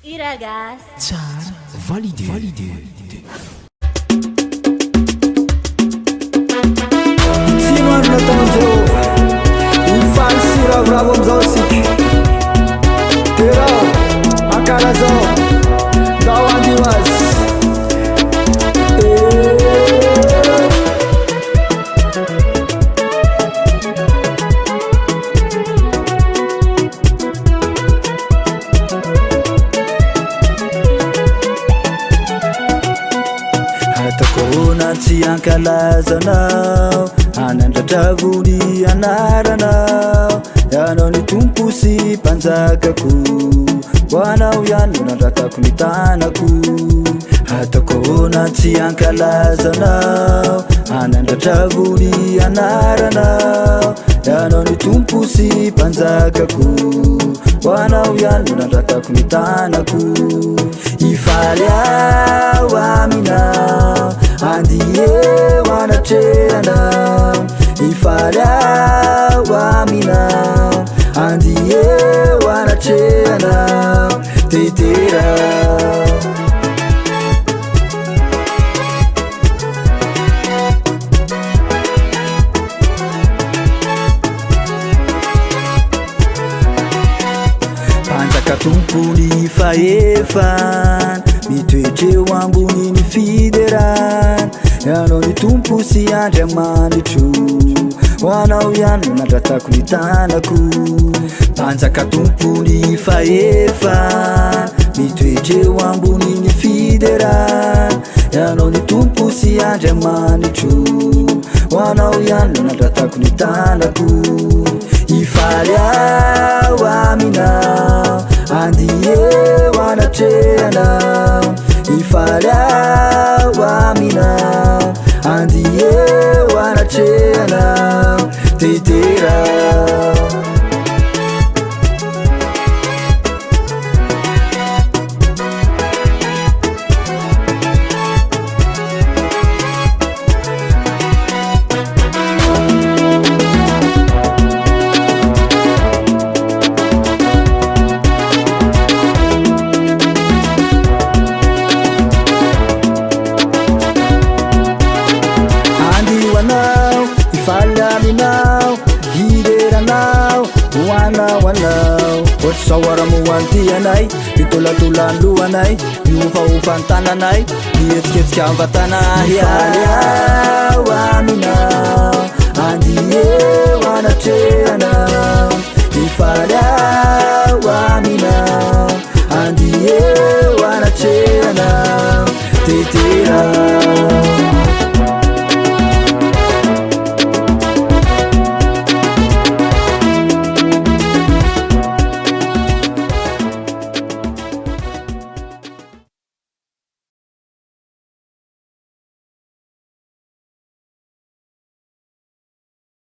I ragazzi. Tsara, validé. Sino ary nataon'izao mifaly sy ravoravo am'izao asika de raha akara zao ndao andio azy atakohona tsy ankalazanao anandratravony anaranao ianao ny tompo sy mpanjakako hoanao ihany no nandratako ny tanako atakohona tsy ankalazanao anandratravony anaranao ianao ny tompo sy mpanjakako hoanao ihany no nandratako ny tanako ifaly ao aminao andiheo anatrehanao ifaly ao aminao andiheo anatrehanao teterao panjaka tompony faefany mitoetreo ambony ny fiderany ianao ny tompo sy andriamanitro hoanao ihany no nandratako ny tanako panjaka tompony faefany mitoetreo ambony ny fiderany ianao ny tompo sy andriamanitro hoanao ihany no nandratako ny tanako ifaly ao aminao andiheo anatrehanao ifaly ao aminao andiheo anatrehanao teterao ifaly aminao hireranao hoanao anao ohatry zao aramoanty anay mitolatolandroanay miofaofany tananay mihetsiketsika ambatana ifaly ao aminao andiheo anatrehanao ifaly